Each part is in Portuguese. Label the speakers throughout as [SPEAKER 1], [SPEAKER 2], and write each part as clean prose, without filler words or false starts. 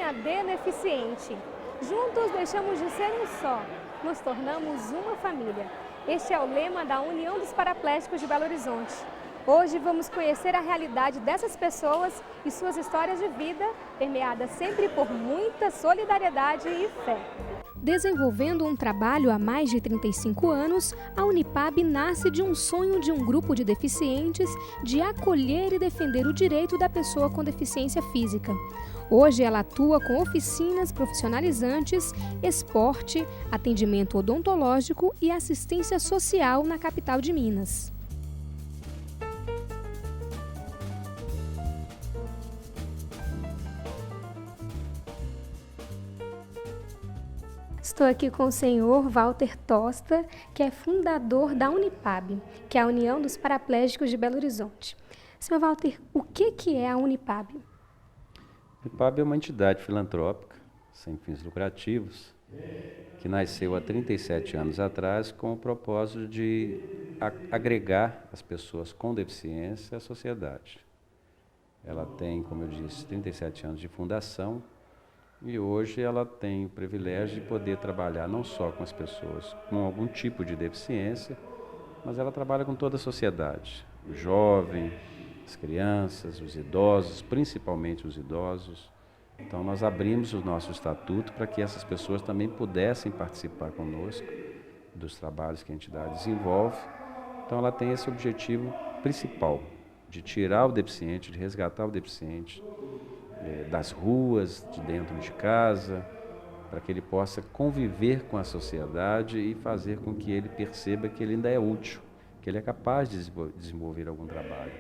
[SPEAKER 1] a Deneficiente. Juntos deixamos de ser um só, nos tornamos uma família. Este é o lema da União dos Paraplégicos de Belo Horizonte. Hoje vamos conhecer a realidade dessas pessoas e suas histórias de vida, permeadas sempre por muita solidariedade e fé. Desenvolvendo um trabalho há mais de 35 anos, a Unipab nasce de um sonho de um grupo de deficientes de acolher e defender o direito da pessoa com deficiência física. Hoje ela atua com oficinas profissionalizantes, esporte, atendimento odontológico e assistência social na capital de Minas. Estou aqui com o senhor Walter Tosta, que é fundador da Unipab, que é a União dos Paraplégicos de Belo Horizonte. Senhor Walter, o que é a Unipab?
[SPEAKER 2] A Unipab é uma entidade filantrópica, sem fins lucrativos, que nasceu há 37 anos atrás com o propósito de agregar as pessoas com deficiência à sociedade. Ela tem, como eu disse, 37 anos de fundação, e hoje ela tem o privilégio de poder trabalhar não só com as pessoas com algum tipo de deficiência, mas ela trabalha com toda a sociedade, o jovem, as crianças, os idosos, principalmente os idosos. Então nós abrimos o nosso estatuto para que essas pessoas também pudessem participar conosco dos trabalhos que a entidade desenvolve. Então ela tem esse objetivo principal, de tirar o deficiente, de resgatar o deficiente das ruas, de dentro de casa, para que ele possa conviver com a sociedade e fazer com que ele perceba que ele ainda é útil, que ele é capaz de desenvolver algum trabalho.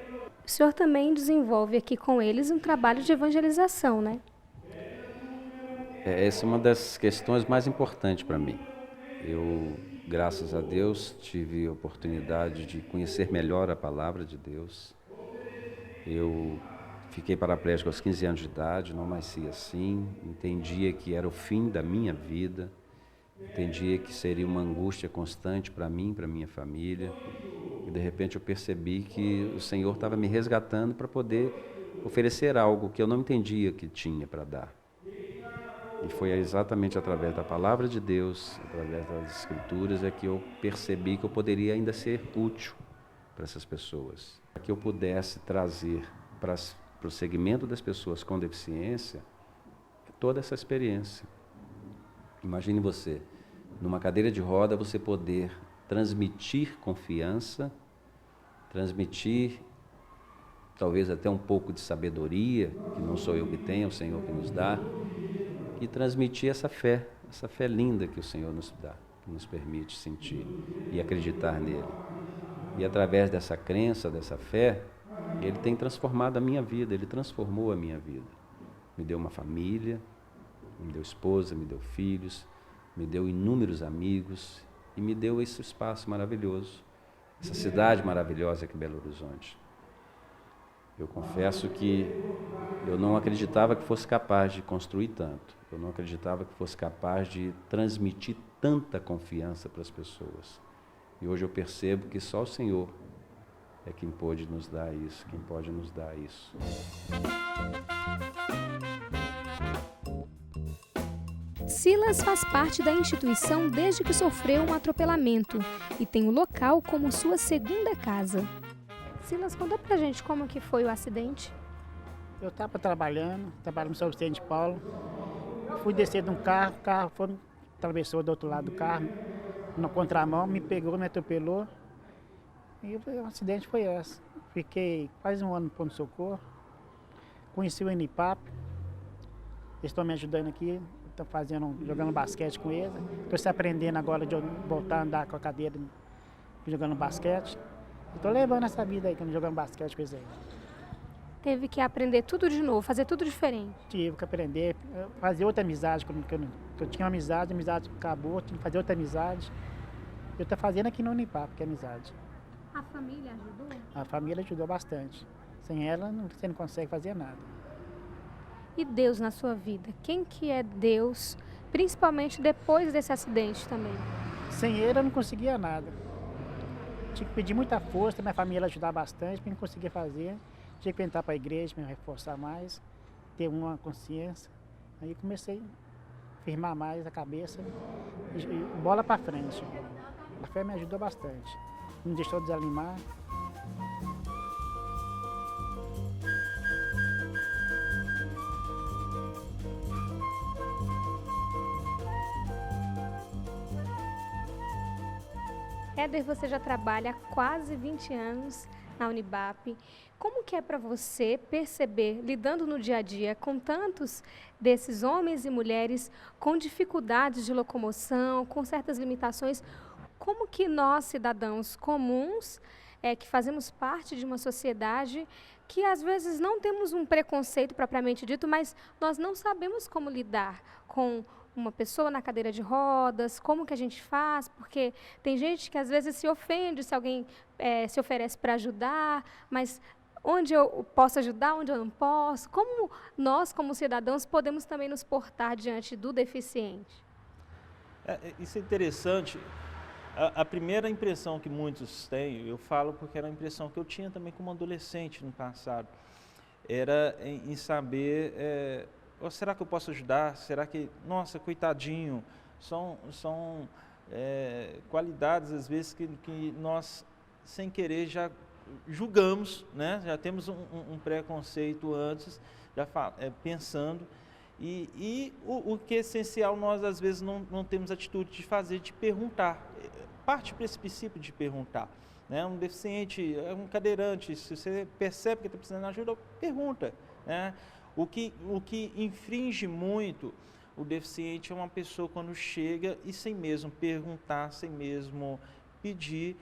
[SPEAKER 1] O senhor também desenvolve aqui com eles um trabalho de evangelização, né?
[SPEAKER 2] Essa é uma das questões mais importantes para mim. Eu, graças a Deus, tive a oportunidade de conhecer melhor a palavra de Deus. Eu fiquei paraplégico aos 15 anos de idade, não nasci assim, entendia que era o fim da minha vida, entendia que seria uma angústia constante para mim, para minha família, e de repente eu percebi que o Senhor estava me resgatando para poder oferecer algo que eu não entendia que tinha para dar. E foi exatamente através da palavra de Deus, através das Escrituras, é que eu percebi que eu poderia ainda ser útil para essas pessoas, para que eu pudesse trazer para o segmento das pessoas com deficiência toda essa experiência. Imagine você, numa cadeira de roda, você poder transmitir confiança, transmitir talvez até um pouco de sabedoria, que não sou eu que tenho, é o Senhor que nos dá, e transmitir essa fé linda que o Senhor nos dá, que nos permite sentir e acreditar nele. E através dessa crença, dessa fé, ele tem transformado a minha vida, ele transformou a minha vida. Me deu uma família, me deu esposa, me deu filhos, me deu inúmeros amigos e me deu esse espaço maravilhoso, essa cidade maravilhosa que é Belo Horizonte. Eu confesso que eu não acreditava que fosse capaz de construir tanto, eu não acreditava que fosse capaz de transmitir tanta confiança para as pessoas. E hoje eu percebo que só o Senhor é quem pode nos dar isso, quem pode nos dar isso.
[SPEAKER 1] Silas faz parte da instituição desde que sofreu um atropelamento e tem o local como sua segunda casa. Silas, conta pra gente como que foi o acidente.
[SPEAKER 3] Eu estava trabalhando no São Vicente de Paulo, fui descer de um carro, o carro atravessou do outro lado do carro, na contramão, me pegou, me atropelou. E o acidente foi esse. Fiquei quase um ano no pronto-socorro. Conheci o Unipab. Eles estão me ajudando aqui. Estou jogando basquete com eles. Estou se aprendendo agora de voltar a andar com a cadeira jogando basquete. Estou levando essa vida aí, jogando basquete com eles aí.
[SPEAKER 1] Teve que aprender tudo de novo, fazer tudo diferente.
[SPEAKER 3] Tive que aprender, fazer outra amizade. Eu tinha uma amizade, a amizade acabou, tive que fazer outra amizade. Eu estou fazendo aqui no Unipab, que é amizade.
[SPEAKER 1] A família ajudou?
[SPEAKER 3] A família ajudou bastante. Sem ela, você não consegue fazer nada.
[SPEAKER 1] E Deus na sua vida? Quem que é Deus, principalmente depois desse acidente também?
[SPEAKER 3] Sem ele, eu não conseguia nada. Tinha que pedir muita força, minha família ajudar bastante, para não conseguir fazer. Tinha que entrar para a igreja, me reforçar mais, ter uma consciência. Aí comecei a firmar mais a cabeça e bola para frente. A fé me ajudou bastante, não deixou desanimar.
[SPEAKER 1] Éder, você já trabalha há quase 20 anos na Unibap. Como que é para você perceber, lidando no dia a dia com tantos desses homens e mulheres com dificuldades de locomoção, com certas limitações, como que nós, cidadãos comuns, que fazemos parte de uma sociedade que às vezes não temos um preconceito propriamente dito, mas nós não sabemos como lidar com uma pessoa na cadeira de rodas, como que a gente faz, porque tem gente que às vezes se ofende se alguém se oferece para ajudar, mas onde eu posso ajudar, onde eu não posso? Como nós, como cidadãos, podemos também nos portar diante do deficiente?
[SPEAKER 4] Isso é interessante. A primeira impressão que muitos têm, eu falo porque era a impressão que eu tinha também como adolescente no passado, era em saber... será que eu posso ajudar? Será que, nossa, coitadinho, são qualidades às vezes que nós, sem querer, já julgamos, né? Já temos um preconceito antes, já pensando, e o que é essencial, nós às vezes não temos atitude de fazer, de perguntar, parte para esse princípio de perguntar. Né? Um deficiente, um cadeirante, se você percebe que está precisando de ajuda, pergunta, né? O que infringe muito o deficiente é uma pessoa quando chega e sem mesmo perguntar, sem mesmo pedir,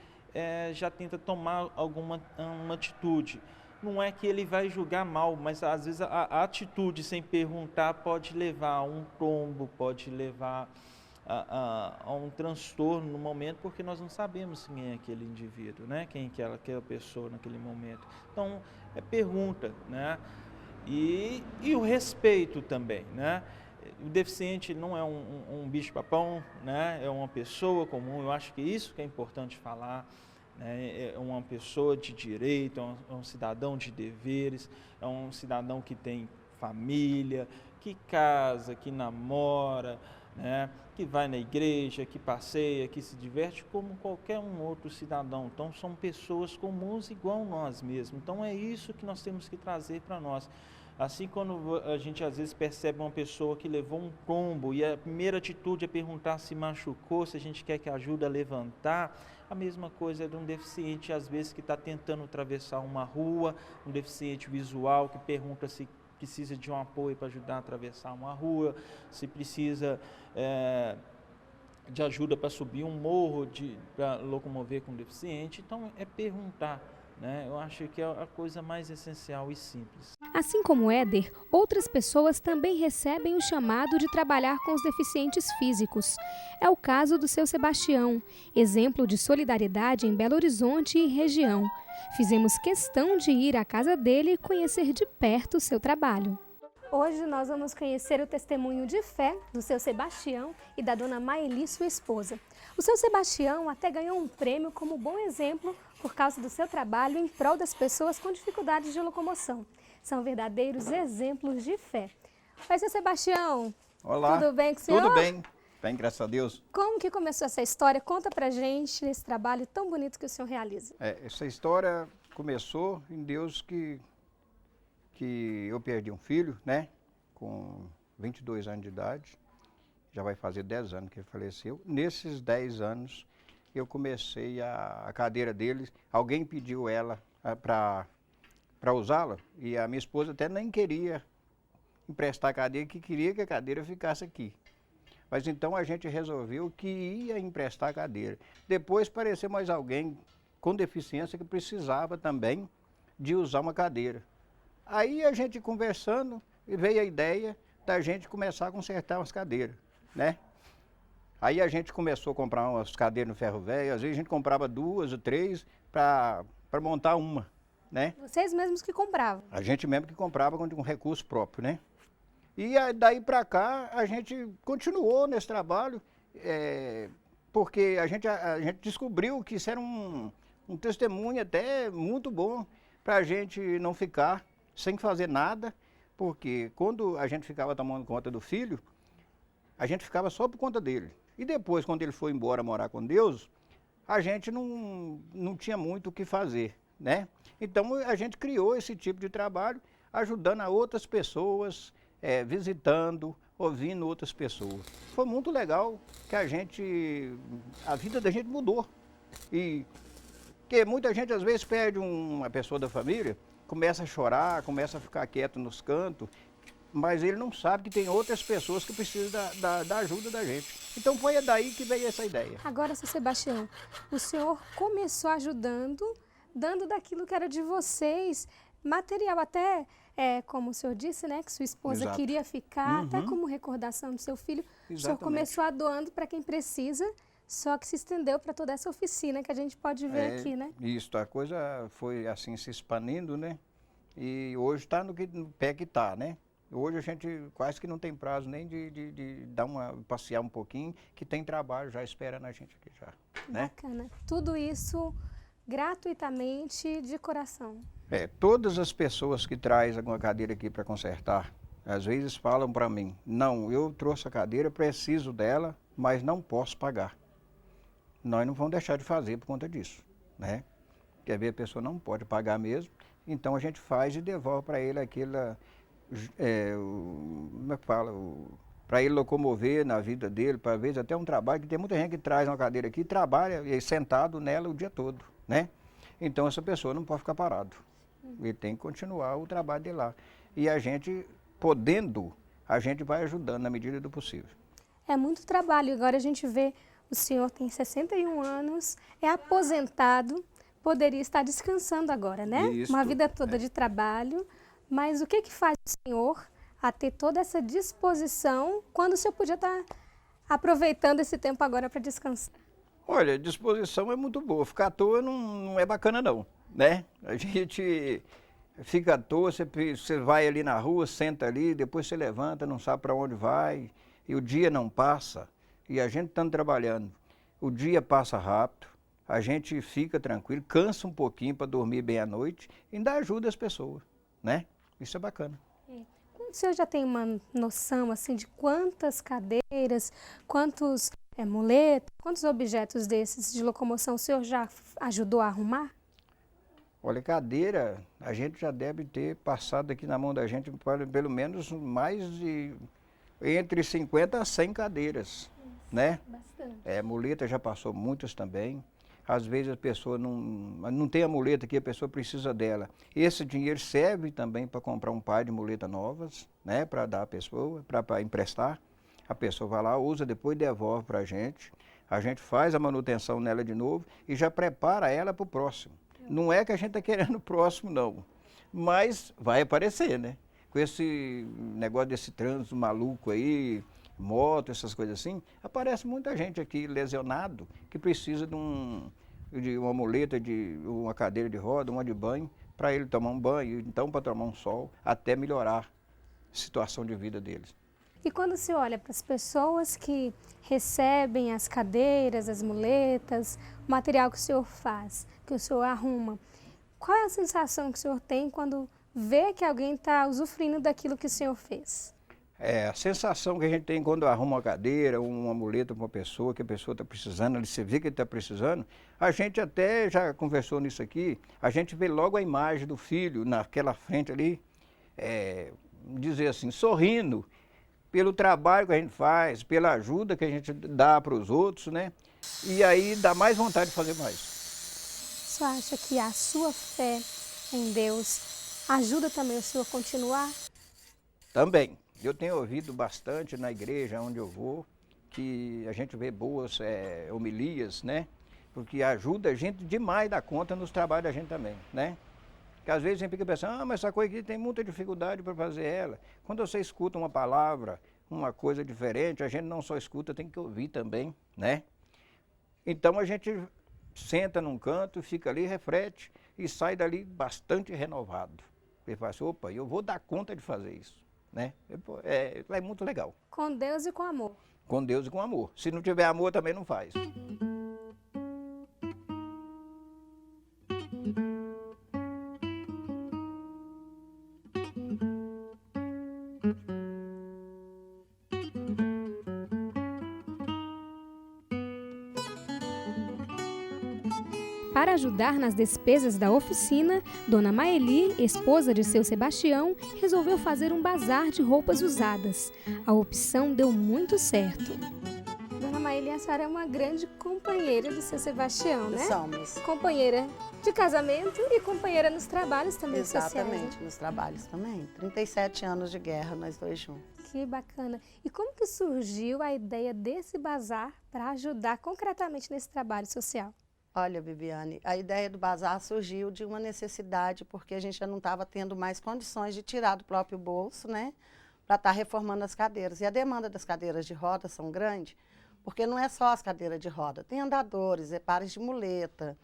[SPEAKER 4] já tenta tomar uma atitude. Não é que ele vai julgar mal, mas às vezes a atitude sem perguntar pode levar a um tombo, pode levar a um transtorno no momento, porque nós não sabemos quem é aquele indivíduo, né? Quem é aquela pessoa naquele momento. Então, pergunta, né? E o respeito também, né? O deficiente não é um bicho-papão, né? É uma pessoa comum, eu acho que isso que é importante falar, né? É uma pessoa de direito, é um cidadão de deveres, é um cidadão que tem família, que casa, que namora, né? Que vai na igreja, que passeia, que se diverte como qualquer um outro cidadão. Então, são pessoas comuns igual nós mesmos. Então, é isso que nós temos que trazer para nós. Assim, quando a gente às vezes percebe uma pessoa que levou um tombo e a primeira atitude é perguntar se machucou, se a gente quer que ajude a levantar, a mesma coisa é de um deficiente, às vezes, que está tentando atravessar uma rua, um deficiente visual que pergunta se precisa de um apoio para ajudar a atravessar uma rua, se precisa de ajuda para subir um morro, para locomover com deficiente. Então, é perguntar, né? Eu acho que é a coisa mais essencial e simples.
[SPEAKER 1] Assim como Éder, outras pessoas também recebem o chamado de trabalhar com os deficientes físicos. É o caso do seu Sebastião, exemplo de solidariedade em Belo Horizonte e região. Fizemos questão de ir à casa dele e conhecer de perto o seu trabalho. Hoje nós vamos conhecer o testemunho de fé do seu Sebastião e da dona Maeli, sua esposa. O seu Sebastião até ganhou um prêmio como bom exemplo por causa do seu trabalho em prol das pessoas com dificuldades de locomoção. São verdadeiros exemplos de fé. Oi, seu Sebastião.
[SPEAKER 5] Olá.
[SPEAKER 1] Tudo bem com o senhor?
[SPEAKER 5] Tudo bem. Bem, graças a Deus.
[SPEAKER 1] Como que começou essa história? Conta pra gente esse trabalho tão bonito que o senhor realiza.
[SPEAKER 5] Essa história começou em Deus que eu perdi um filho, né? Com 22 anos de idade. Já vai fazer 10 anos que ele faleceu. Nesses 10 anos, eu comecei a cadeira dele. Alguém pediu ela para usá-la e a minha esposa até nem queria emprestar a cadeira, que queria que a cadeira ficasse aqui. Mas então a gente resolveu que ia emprestar a cadeira. Depois apareceu mais alguém com deficiência que precisava também de usar uma cadeira. Aí a gente conversando, veio a ideia da gente começar a consertar umas cadeiras, né? Aí a gente começou a comprar umas cadeiras no ferro velho, às vezes a gente comprava 2 ou 3 para montar uma, né?
[SPEAKER 1] Vocês mesmos que compravam?
[SPEAKER 5] A gente mesmo que comprava com recurso próprio, né? E daí para cá a gente continuou nesse trabalho, porque a gente descobriu que isso era um testemunho até muito bom para a gente não ficar sem fazer nada, Porque quando a gente ficava tomando conta do filho, a gente ficava só por conta dele. E depois, quando ele foi embora morar com Deus, a gente não tinha muito o que fazer, né? Então, a gente criou esse tipo de trabalho, ajudando a outras pessoas, visitando, ouvindo outras pessoas. Foi muito legal que a vida da gente mudou. E que muita gente, às vezes, perde uma pessoa da família, começa a chorar, começa a ficar quieto nos cantos, mas ele não sabe que tem outras pessoas que precisam da ajuda da gente. Então foi daí que veio essa ideia.
[SPEAKER 1] Agora, seu Sebastião, o senhor começou ajudando, dando daquilo que era de vocês, material até, como o senhor disse, né, que sua esposa
[SPEAKER 5] Exato.
[SPEAKER 1] queria ficar, até como recordação do seu filho. O senhor
[SPEAKER 5] Exatamente.
[SPEAKER 1] começou a doando para quem precisa, só que se estendeu para toda essa oficina que a gente pode ver aqui, né?
[SPEAKER 5] Isso, a coisa foi assim se expandindo, né? E hoje está no pé que está, né? Hoje a gente quase que não tem prazo nem de passear um pouquinho, que tem trabalho já esperando a gente aqui já, né?
[SPEAKER 1] Bacana. Tudo isso gratuitamente, de coração.
[SPEAKER 5] Todas as pessoas que trazem alguma cadeira aqui para consertar, às vezes falam para mim, não, eu trouxe a cadeira, preciso dela, mas não posso pagar. Nós não vamos deixar de fazer por conta disso, né? Quer ver, a pessoa não pode pagar mesmo, então a gente faz e devolve para ele aquela, como é que fala, para ele locomover na vida dele, para vezes até um trabalho, que tem muita gente que traz uma cadeira aqui e trabalha sentado nela o dia todo, né? Então essa pessoa não pode ficar parado, ele tem que continuar o trabalho dele lá. E a gente, podendo, a gente vai ajudando na medida do possível.
[SPEAKER 1] É muito trabalho. Agora a gente vê, o senhor tem 61 anos, é aposentado, poderia estar descansando agora, né?
[SPEAKER 5] Isso,
[SPEAKER 1] Uma vida toda de trabalho. Mas o que faz o senhor a ter toda essa disposição quando o senhor podia estar aproveitando esse tempo agora para descansar?
[SPEAKER 5] Olha, a disposição é muito boa. Ficar à toa não é bacana não, né? A gente fica à toa, você vai ali na rua, senta ali, depois você levanta, não sabe para onde vai, e o dia não passa. E a gente estando trabalhando, o dia passa rápido, a gente fica tranquilo, cansa um pouquinho para dormir bem à noite, e ainda ajuda as pessoas, né? Isso é bacana.
[SPEAKER 1] O senhor já tem uma noção assim de quantas cadeiras, quantos muletas, quantos objetos desses de locomoção o senhor já ajudou a arrumar?
[SPEAKER 5] Olha, cadeira, a gente já deve ter passado aqui na mão da gente pelo menos mais de entre 50 a 100 cadeiras, né?
[SPEAKER 1] Bastante.
[SPEAKER 5] Muleta já passou muitas também. Às vezes a pessoa não tem a muleta aqui, a pessoa precisa dela. Esse dinheiro serve também para comprar um par de muletas novas, né? Para dar à pessoa, para emprestar. A pessoa vai lá, usa, depois devolve para a gente faz a manutenção nela de novo e já prepara ela para o próximo. Não é que a gente está querendo o próximo, não. Mas vai aparecer, né? Com esse negócio desse trânsito maluco aí, moto, essas coisas assim, aparece muita gente aqui lesionado que precisa de uma muleta, de uma cadeira de roda, uma de banho, para ele tomar um banho, então para tomar um sol, até melhorar a situação de vida deles.
[SPEAKER 1] E quando se olha para as pessoas que recebem as cadeiras, as muletas, o material que o senhor faz, que o senhor arruma, qual é a sensação que o senhor tem quando vê que alguém está usufruindo daquilo que o senhor fez?
[SPEAKER 5] A sensação que a gente tem quando arruma uma cadeira, uma muleta para uma pessoa, que a pessoa está precisando, você vê que ele está precisando, a gente até já conversou nisso aqui, a gente vê logo a imagem do filho naquela frente ali, dizer assim, sorrindo, pelo trabalho que a gente faz, pela ajuda que a gente dá para os outros, né? E aí dá mais vontade de fazer mais.
[SPEAKER 1] O senhor acha que a sua fé em Deus ajuda também o senhor a continuar?
[SPEAKER 5] Também. Eu tenho ouvido bastante na igreja onde eu vou, que a gente vê boas homilias, né? Porque ajuda a gente demais da conta nos trabalhos da gente também, né? Porque às vezes a gente fica pensando, mas essa coisa aqui tem muita dificuldade para fazer ela. Quando você escuta uma palavra, uma coisa diferente, a gente não só escuta, tem que ouvir também, né? Então a gente senta num canto, fica ali, reflete e sai dali bastante renovado. E fala assim, opa, eu vou dar conta de fazer isso, né? É muito legal.
[SPEAKER 1] Com Deus e com amor.
[SPEAKER 5] Com Deus e com amor. Se não tiver amor, também não faz.
[SPEAKER 1] Para ajudar nas despesas da oficina, Dona Maeli, esposa de seu Sebastião, resolveu fazer um bazar de roupas usadas. A opção deu muito certo. Dona Maeli, a senhora é uma grande companheira de seu Sebastião, né?
[SPEAKER 6] Somos.
[SPEAKER 1] Companheira de casamento e companheira nos trabalhos também sociais.
[SPEAKER 6] Exatamente, nos trabalhos também. 37 anos de guerra, nós dois juntos.
[SPEAKER 1] Que bacana. E como que surgiu a ideia desse bazar para ajudar concretamente nesse trabalho social?
[SPEAKER 6] Olha, Viviane, a ideia do bazar surgiu de uma necessidade, porque a gente já não estava tendo mais condições de tirar do próprio bolso, né, para estar reformando as cadeiras. E a demanda das cadeiras de roda são grande, porque não é só as cadeiras de roda, tem andadores, pares de muleta,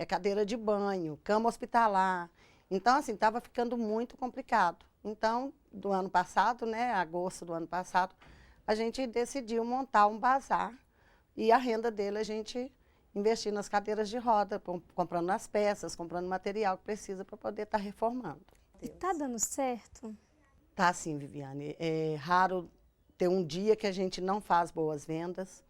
[SPEAKER 6] cadeira de banho, cama hospitalar. Então, assim, estava ficando muito complicado. Então, do ano passado, né, agosto do ano passado, a gente decidiu montar um bazar e a renda dele a gente investir nas cadeiras de roda, comprando as peças, comprando material que precisa para poder estar reformando.
[SPEAKER 1] E está dando certo?
[SPEAKER 6] Tá sim, Viviane. É raro ter um dia que a gente não faz boas vendas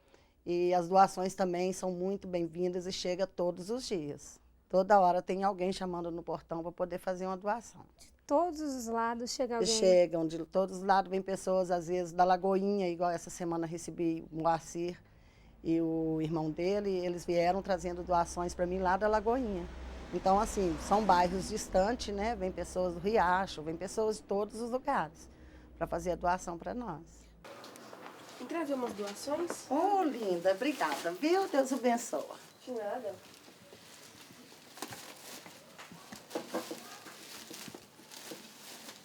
[SPEAKER 6] e as doações também são muito bem-vindas e chega todos os dias. Toda hora tem alguém chamando no portão para poder fazer uma doação.
[SPEAKER 1] De todos os lados chega alguém?
[SPEAKER 6] Chegam, de todos os lados vem pessoas, às vezes da Lagoinha, igual essa semana recebi o Moacir e o irmão dele, eles vieram trazendo doações para mim lá da Lagoinha. Então, assim, são bairros distantes, né? Vem pessoas do Riacho, vem pessoas de todos os lugares para fazer a doação para nós.
[SPEAKER 7] Trazer umas doações?
[SPEAKER 6] Oh, linda, obrigada, viu? Deus abençoa.
[SPEAKER 7] De nada.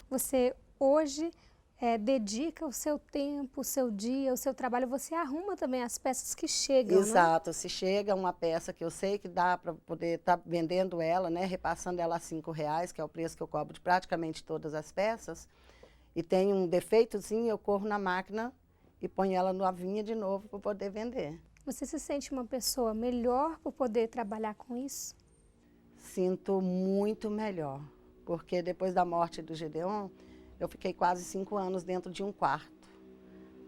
[SPEAKER 1] Você hoje dedica o seu tempo, o seu dia, o seu trabalho, você arruma também as peças que chegam,
[SPEAKER 6] Exato, né? Se chega uma peça que eu sei que dá para poder estar vendendo ela, né? Repassando ela a R$5, que é o preço que eu cobro de praticamente todas as peças, e tem um defeitozinho, eu corro na máquina e ponho ela no avinha de novo para poder vender.
[SPEAKER 1] Você se sente uma pessoa melhor por poder trabalhar com isso?
[SPEAKER 6] Sinto muito melhor, porque depois da morte do Gedeon, eu fiquei quase 5 anos dentro de um quarto,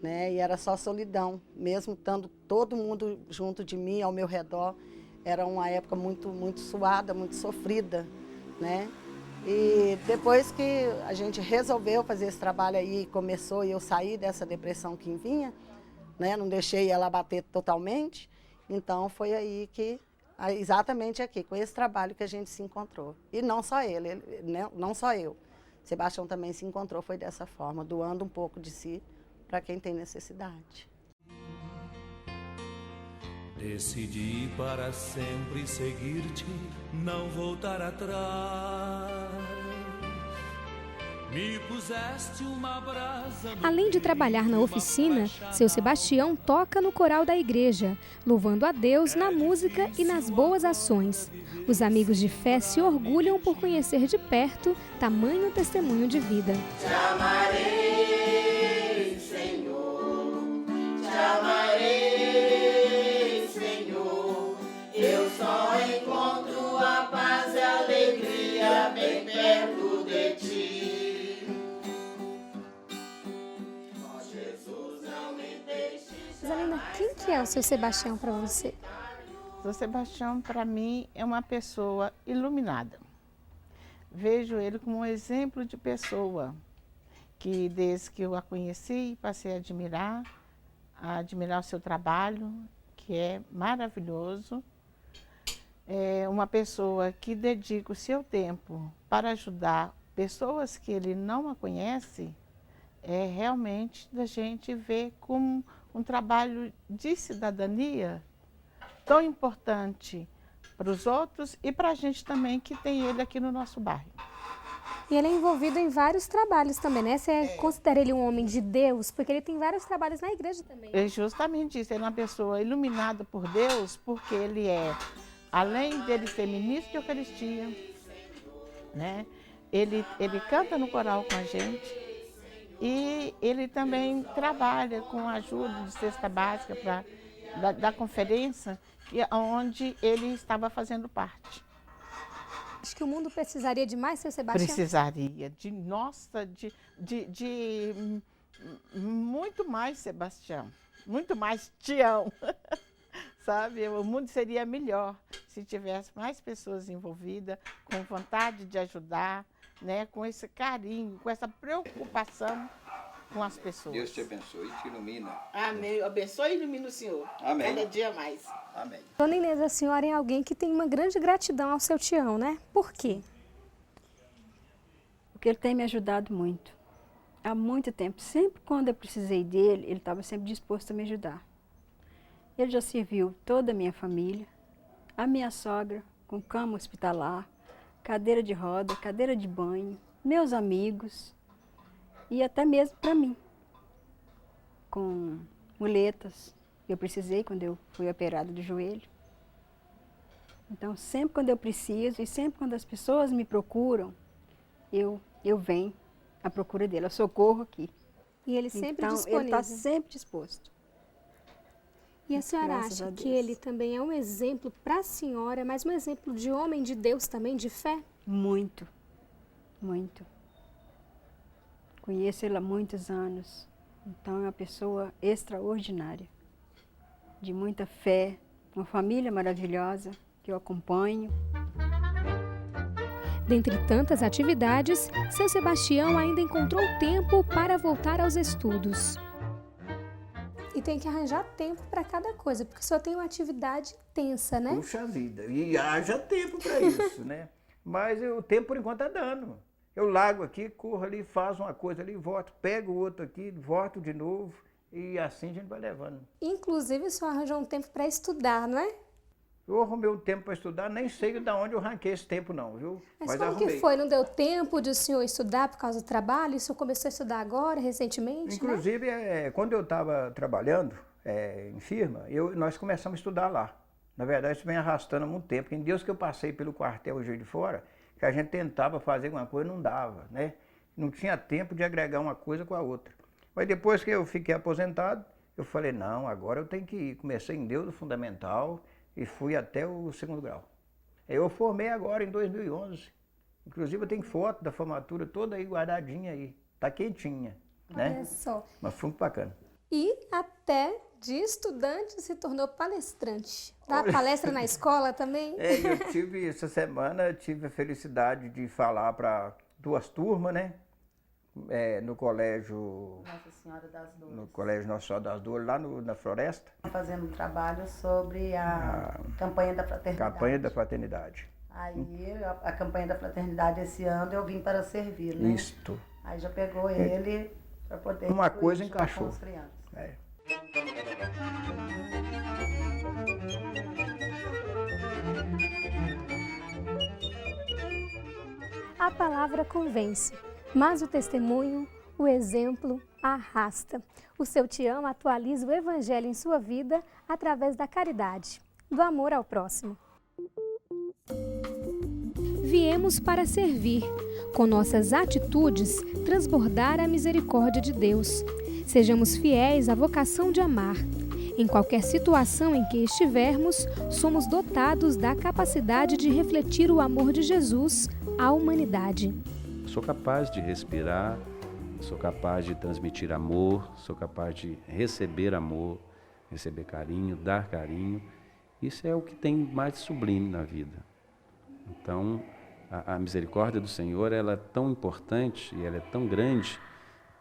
[SPEAKER 6] né? E era só solidão, mesmo estando todo mundo junto de mim, ao meu redor. Era uma época muito suada, muito sofrida, né? E depois que a gente resolveu fazer esse trabalho aí, começou e eu saí dessa depressão que vinha, né? Não deixei ela bater totalmente, então foi aí que, exatamente aqui, com esse trabalho que a gente se encontrou. E não só ele, né? Não só eu. Sebastião também se encontrou, foi dessa forma, doando um pouco de si para quem tem necessidade.
[SPEAKER 8] Decidi para sempre seguir-te, não voltar atrás. Me puseste uma brasa.
[SPEAKER 1] Além de trabalhar na oficina, seu Sebastião toca no coral da igreja, louvando a Deus na música e nas boas ações. Os amigos de fé se orgulham por conhecer de perto tamanho testemunho de vida.
[SPEAKER 9] Te amarei, Senhor, te amarei, Senhor. Eu só encontro a paz e a alegria bem perto de ti. Ó Jesus, não me deixes.
[SPEAKER 1] Zalina, quem que é o seu Sebastião para você?
[SPEAKER 10] O Sebastião, para mim, é uma pessoa iluminada. Vejo ele como um exemplo de pessoa que, desde que eu a conheci, passei a admirar o seu trabalho, que é maravilhoso. É uma pessoa que dedica o seu tempo para ajudar pessoas que ele não a conhece, é realmente da gente ver como um trabalho de cidadania tão importante para os outros e para a gente também, que tem ele aqui no nosso bairro.
[SPEAKER 1] E ele é envolvido em vários trabalhos também, né? Você considera ele um homem de Deus? Porque ele tem vários trabalhos na igreja também.
[SPEAKER 10] É justamente isso, ele é uma pessoa iluminada por Deus, porque ele é, além dele ser ministro de Eucaristia, né? Ele canta no coral com a gente e ele também trabalha com a ajuda de cesta básica da conferência, onde ele estava fazendo parte.
[SPEAKER 1] Acho que o mundo precisaria de mais seu Sebastião?
[SPEAKER 10] Precisaria de muito mais Sebastião, muito mais Tião, sabe? O mundo seria melhor se tivesse mais pessoas envolvidas, com vontade de ajudar, né? Com esse carinho, com essa preocupação com as pessoas.
[SPEAKER 5] Deus te abençoe e te ilumina.
[SPEAKER 10] Amém. Abençoe e ilumina o Senhor.
[SPEAKER 5] Amém.
[SPEAKER 10] Cada dia mais.
[SPEAKER 5] Amém.
[SPEAKER 1] Dona Inês, a senhora é alguém que tem uma grande gratidão ao seu Tião, né? Por quê?
[SPEAKER 11] Porque ele tem me ajudado muito. Há muito tempo. Sempre quando eu precisei dele, ele estava sempre disposto a me ajudar. Ele já serviu toda a minha família, a minha sogra com cama hospitalar, cadeira de roda, cadeira de banho, meus amigos e até mesmo para mim, com muletas. Eu precisei quando eu fui operada do joelho. Então, sempre quando eu preciso e sempre quando as pessoas me procuram, eu venho à procura dele, eu socorro aqui.
[SPEAKER 1] E ele sempre
[SPEAKER 11] então,
[SPEAKER 1] disponível.
[SPEAKER 11] ele está sempre disposto.
[SPEAKER 1] E a senhora
[SPEAKER 11] Graças
[SPEAKER 1] acha
[SPEAKER 11] a
[SPEAKER 1] que
[SPEAKER 11] Deus.
[SPEAKER 1] ele também é um exemplo para a senhora, mas um exemplo de homem de Deus também, de fé?
[SPEAKER 11] Muito, muito. Conheço ele há muitos anos. Então, é uma pessoa extraordinária, de muita fé, uma família maravilhosa que eu acompanho.
[SPEAKER 1] Dentre tantas atividades, seu Sebastião ainda encontrou tempo para voltar aos estudos. E tem que arranjar tempo para cada coisa, porque só tem uma atividade intensa, né?
[SPEAKER 5] Puxa vida, e haja tempo para isso, né? Mas o tempo por enquanto está dando. Eu largo aqui, corro ali, faço uma coisa ali, volto, pego o outro aqui, volto de novo e assim a gente vai levando.
[SPEAKER 1] Inclusive, o senhor arranjou um tempo para estudar, não é?
[SPEAKER 5] Eu arrumei um tempo para estudar, nem sei de onde eu arranquei esse tempo não, viu?
[SPEAKER 1] Mas como
[SPEAKER 5] arrumei.
[SPEAKER 1] que foi? Não deu tempo de o senhor estudar por causa do trabalho? E o senhor começou a estudar agora, recentemente,
[SPEAKER 5] Inclusive, quando eu estava trabalhando em firma, nós começamos a estudar lá. Na verdade, isso vem arrastando há muito tempo. Em Deus que eu passei pelo quartel Juiz de Fora, que a gente tentava fazer alguma coisa e não dava, né? Não tinha tempo de agregar uma coisa com a outra. Mas depois que eu fiquei aposentado, eu falei, não, agora eu tenho que ir. Comecei em Deus, o fundamental, e fui até o 2º grau. Eu formei agora em 2011. Inclusive eu tenho foto da formatura toda aí guardadinha aí. Tá quentinha, né?
[SPEAKER 1] Olha só.
[SPEAKER 5] Mas foi muito bacana.
[SPEAKER 1] E até de estudante se tornou palestrante. Dá palestra na escola também?
[SPEAKER 5] Eu tive, essa semana, tive a felicidade de falar para 2 turmas, né? No colégio
[SPEAKER 6] Nossa Senhora das Dores.
[SPEAKER 5] No colégio Nossa Senhora das Dores, lá na Floresta.
[SPEAKER 6] Fazendo um trabalho sobre a campanha da fraternidade.
[SPEAKER 5] Campanha da fraternidade.
[SPEAKER 6] Aí a campanha da fraternidade esse ano eu vim para servir, né?
[SPEAKER 5] Isto.
[SPEAKER 6] Aí já pegou ele para poder...
[SPEAKER 5] Uma coisa encaixou.
[SPEAKER 6] Com as crianças.
[SPEAKER 1] A palavra convence, mas o testemunho, o exemplo, arrasta. O seu Tião atualiza o evangelho em sua vida através da caridade, do amor ao próximo. Viemos para servir, com nossas atitudes, transbordar a misericórdia de Deus. Sejamos fiéis à vocação de amar. Em qualquer situação em que estivermos, somos dotados da capacidade de refletir o amor de Jesus à humanidade.
[SPEAKER 2] Sou capaz de respirar, sou capaz de transmitir amor, sou capaz de receber amor, receber carinho, dar carinho. Isso é o que tem mais sublime na vida. Então, a misericórdia do Senhor, ela é tão importante e ela é tão grande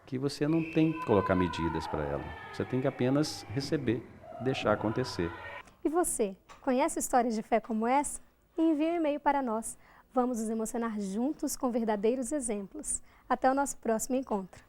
[SPEAKER 2] que você não tem que colocar medidas para ela. Você tem que apenas receber, deixar acontecer.
[SPEAKER 1] E você, conhece histórias de fé como essa? Envie um e-mail para nós. Vamos nos emocionar juntos com verdadeiros exemplos. Até o nosso próximo encontro.